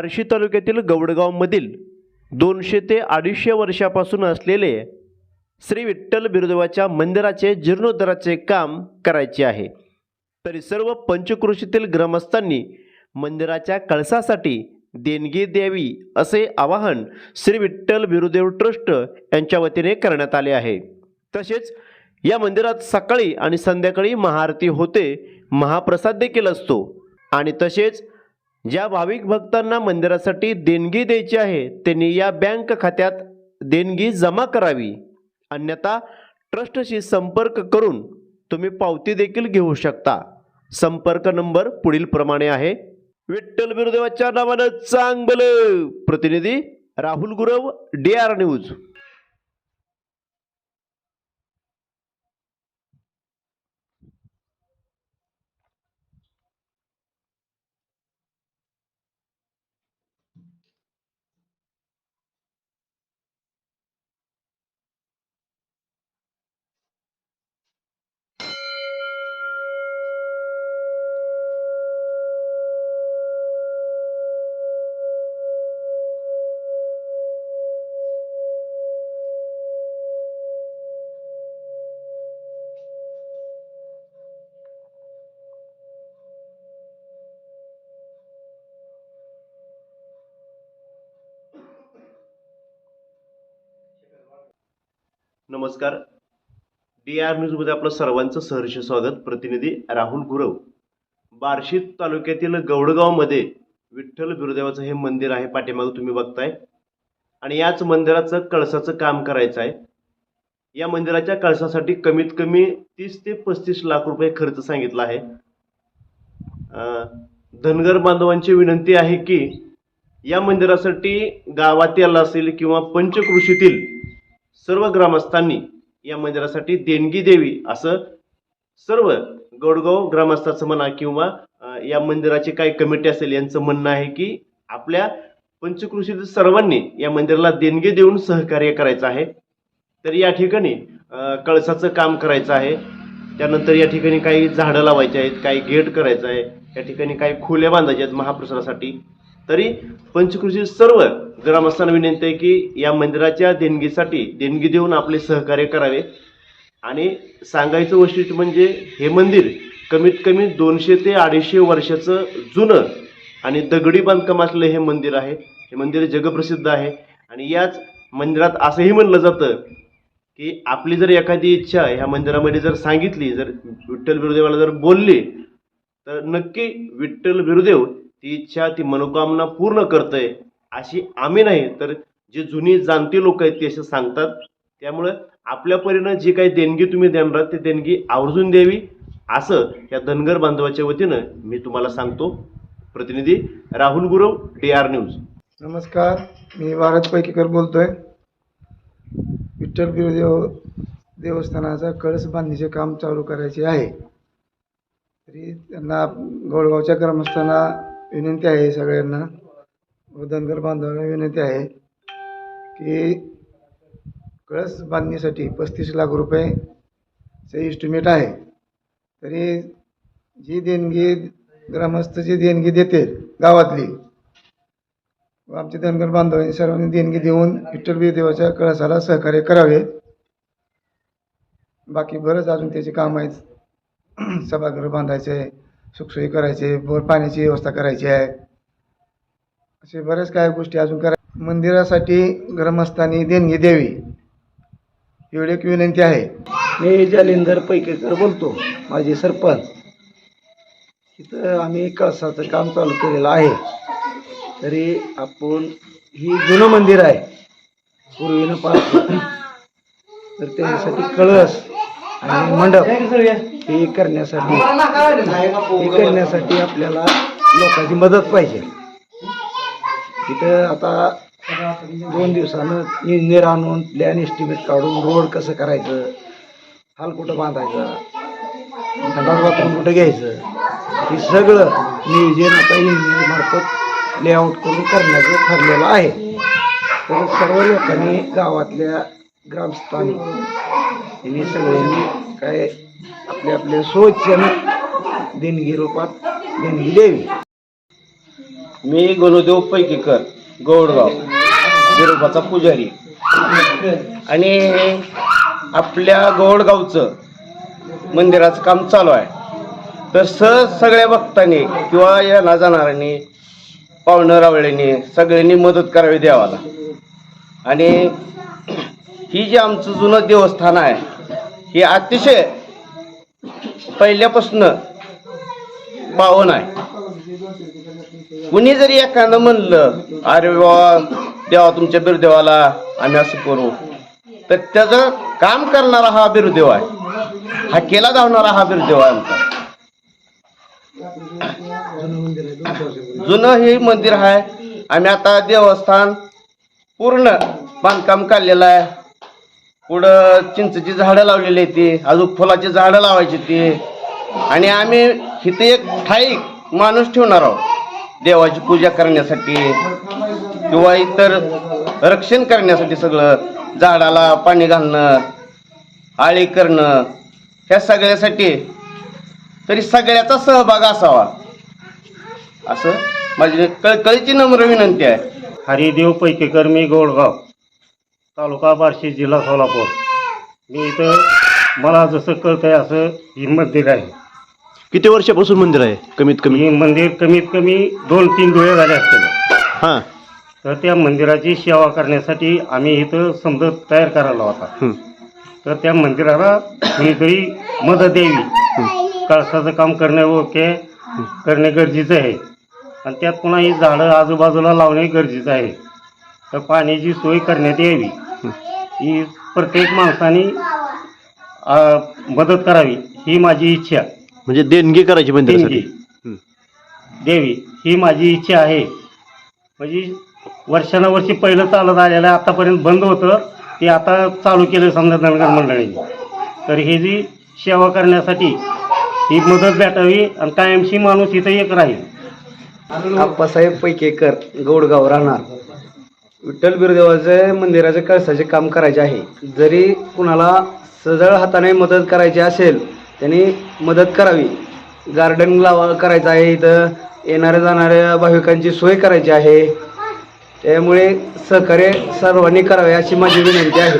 बार्शी तालुक्यातील गौडगावमधील 200 ते 250 वर्षापासून असलेले श्री विठ्ठल बिरुदेवाच्या मंदिराचे जीर्णोद्धाराचे काम करायचे आहे। तरी सर्व पंचक्रोशीतील ग्रामस्थांनी मंदिराच्या कळसासाठी देणगी द्यावी असे आवाहन श्री विठ्ठल बिरुदेव ट्रस्ट यांच्या वतीने करण्यात आले आहे। तसेच या मंदिरात सकाळी आणि संध्याकाळी महाआरती होते, महाप्रसाद देखील असतो आणि तसेच ज्या भाविक भक्तांना मंदिरासाठी देणगी द्यायची आहे त्यांनी या बँक खात्यात देणगी जमा करावी, अन्यथा ट्रस्टशी संपर्क करून तुम्ही पावती देखील घेऊ शकता। संपर्क नंबर पुढील प्रमाणे आहे। विठ्ठल बिरुदेवाच्या नावानं चांगलं। प्रतिनिधी राहुल गुरव, DR न्यूज। नमस्कार, DR न्यूज मध्ये आपलं सर्वांचं सहर्ष स्वागत। प्रतिनिधी राहुल गुरव। बार्शी तालुक्यातील गौडगावमध्ये विठ्ठल बिरुदेवाचं हे मंदिर आहे, पाठीमागे तुम्ही बघताय, आणि याच मंदिराचं कळसाचं काम करायचं आहे। या मंदिराच्या कळसासाठी कमीत कमी 30 ते 35 लाख रुपये खर्च सांगितला आहे। धनगर बांधवांची विनंती आहे की या मंदिरासाठी गावातील असेल किंवा पंचक्रोशीतील सर्व ग्रामस्थांनी या मंदिरासाठी देणगी द्यावी असं सर्व गौडगाव ग्रामस्थांचं म्हणा किंवा या मंदिराची काही कमिटी असेल यांचं म्हणणं आहे की आपल्या पंचक्रोशीतील सर्वांनी या मंदिराला देणगी देऊन सहकार्य करायचं आहे। तर या ठिकाणी कळसाचं काम करायचं आहे, त्यानंतर या ठिकाणी काही झाडं लावायची आहेत, काही गेट करायचं आहे, या ठिकाणी काही खोल्या बांधायच्या आहेत महाप्रसादासाठी। तरी पंचक्रोशीतील सर्व ग्रामस्थांना विनंती आहे की या मंदिराच्या देणगीसाठी देणगी देऊन आपले सहकार्य करावे। आणि सांगायचं वैशिष्ट्य म्हणजे हे मंदिर कमीत कमी 200 ते 250 वर्षाचं जुनं आणि दगडी बांधकाम असलेलं हे मंदिर आहे। हे मंदिर जगप्रसिद्ध आहे आणि याच मंदिरात असंही म्हणलं जातं की आपली जर एखादी इच्छा ह्या मंदिरामध्ये जर सांगितली, जर विठ्ठल बिरुदेवाला जर बोलली, तर नक्की विठ्ठल बिरुदेव ती इच्छा, ती मनोकामना पूर्ण करतंय अशी आम्ही नाही तर जे जुनी जाणती लोक आहेत ते असं सांगतात। त्यामुळे आपल्या परीनं जी काही देणगी तुम्ही देणार ते देणगी आवर्जून द्यावी असं या धनगर बांधवाच्या वतीनं मी तुम्हाला सांगतो। प्रतिनिधी राहुल गुरव, DR न्यूज। नमस्कार, मी भारत पैकीकर बोलतोय। विठ्ठल बिरुदेव देवस्थानाचा कळस बांधणीचे काम चालू करायचे आहे, तरी त्यांना गौडगावच्या ग्रामस्थांना विनंती आहे, सगळ्यांना व धनगर बांधवांना विनंती आहे की कळस बांधणीसाठी 35 लाख रुपयेचे इस्टिमेट आहे। तरी जी देणगी ग्रामस्थ जी देणगी देते गावातली व आमचे धनगर बांधवांनी सर्वांनी देणगी देऊन विठ्ठल बिरुदेवाच्या कळसाला सहकार्य करावे। बाकी बरंच अजून त्याचे काम आहेत, सभागृह बांधायचे, सुखसोयी करायचे, बोर पाण्याची व्यवस्था करायची आहे, असे बऱ्याच काही गोष्टी अजून करा। मंदिरासाठी ग्रामस्थांनी देणगी द्यावी एवढी एक विनंती आहे। मी जालिंदर पैकेकर बोलतो, माझे सरपंच। इथं आम्ही कळसाचं काम चालू केलेलं आहे। तरी आपण ही जुनं मंदिर आहे पूर्वीनं पाहतो, तर त्यासाठी कळस आणि मंडप हे करण्यासाठी आपल्याला लोकांची मदत पाहिजे। तिथं आता 2 दिवसानं इंजिनियर आणून प्लॅन एस्टिमेट काढून रोड कसं करायचं, हाल कुठं बांधायचा, संडास बाथरूम कुठं घ्यायचं, हे सगळं नियोजन आता इंजिनियर मार्फत लेआउट करून करण्याचं ठरलेलं आहे। तर सर्व लोकांनी, गावातल्या ग्रामस्थांनी यांनी सगळ्यांनी काय आपल्या सोयीच्यानं देणगी रूपात देणगी द्यावी। मी गणदेव पैकीकर गौडगाव बिरोबाचा पुजारी आणि आपल्या गौडगावचं मंदिराचं काम चालू आहे. तर सगळ्या भक्तांनी किंवा येणार जाणाऱ्यांनी पाहुणं रावळ्यांनी सगळ्यांनी मदत करावी देवाला. आणि ही जी आमचं जुनं देवस्थान आहे हे अतिशय पहिल्यापासून पावन आहे. कुणी जरी एखादं म्हणलं अरे बाबा देवा तुमच्या बिरदेवाला आम्ही असं करू, तर त्याचं काम करणारा हा बिरदेव आहे, हा केला धावणारा हा बिरदेव आहे आमचा. जुनं हे मंदिर आहे. आम्ही आता देवस्थान पूर्ण बांधकाम काढलेलं आहे. पुढं चिंचेची झाडं लावलेली आहेत, ती अजून फुलाची झाडं लावायची ती. आणि आम्ही इथे एक ठाईक माणूस ठेवणार आहोत देवाची पूजा करण्यासाठी किंवा इतर रक्षण करण्यासाठी. सगळं झाडाला पाणी घालणं, आळी करणं, ह्या सगळ्यासाठी तरी सगळ्याचा सहभाग असावा असं माझी कळकळीची नम्र विनंती आहे. हरिदेव पैकेकर, मी गौडगाव, तालुका बार्शी, जिल्हा सोलापूर. मी इथं मला जसं कळतंय असं ही मंदिर आहे. किती वर्षापासून मंदिर आहे? कमीत कमी हे मंदिर कमीत कमी 2-3 डोळे झाले असतील. हां. तर त्या मंदिराची सेवा करण्यासाठी आम्ही इथं समजा तयार करायला होता. तर त्या मंदिराला कोणीतरी मदत द्यावी. कळसाचं काम करणे गरजेचं आहे. आणि त्यात पुन्हा ही झाडं आजूबाजूला लावणे गरजेचं आहे. तर पाण्याची सोय करण्यात यावी. ही प्रत्येक माणसाने मदत करावी ही माझी इच्छा. म्हणजे देणगी करायची मंदिरासाठी. देणगी देवी ही माझी इच्छा आहे. म्हणजे वर्षानुवर्षी पहिलं चालत आलेलं आहे, आतापर्यंत बंद होतं ते आता चालू केलं समजा धनगर मंडळींनी. तर ही जी सेवा करण्यासाठी ही मदत भेटावी आणि कायमशी माणूस इथं एक राहील. आप्पासाहेब पैकेकर गौडगाव राहणार. विठ्ठल बिरदेवाचे मंदिराचे कळसाचे काम करायचे आहे. जरी कुणाला सजळ हाताने मदत करायची असेल त्यांनी मदत करावी. गार्डन करायचं आहे, इथं येणाऱ्या जाणाऱ्या भाविकांची सोय करायची आहे. त्यामुळे सहकार्य सर्वांनी करावे अशी माझी विनंती आहे.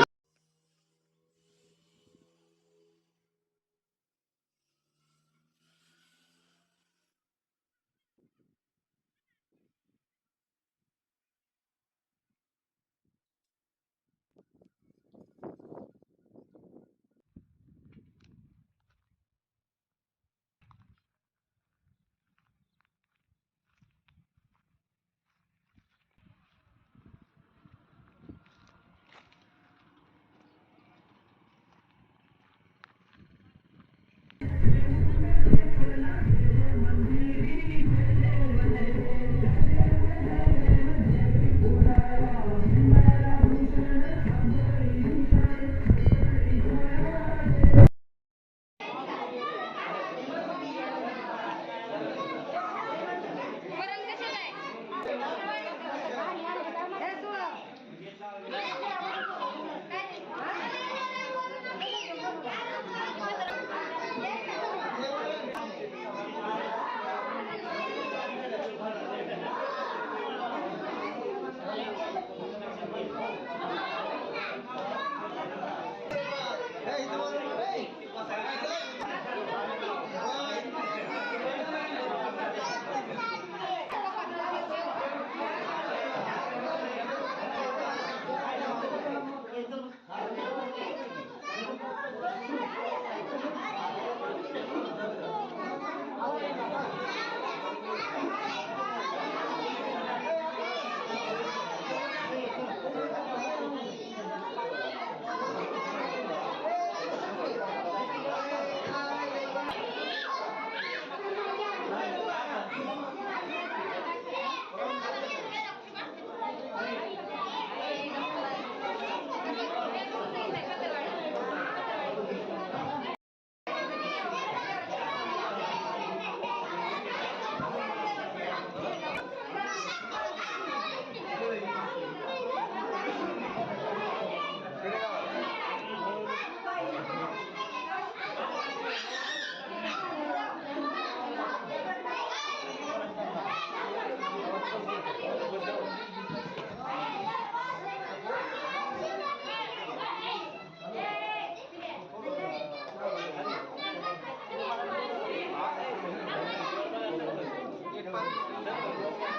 धन्यवाद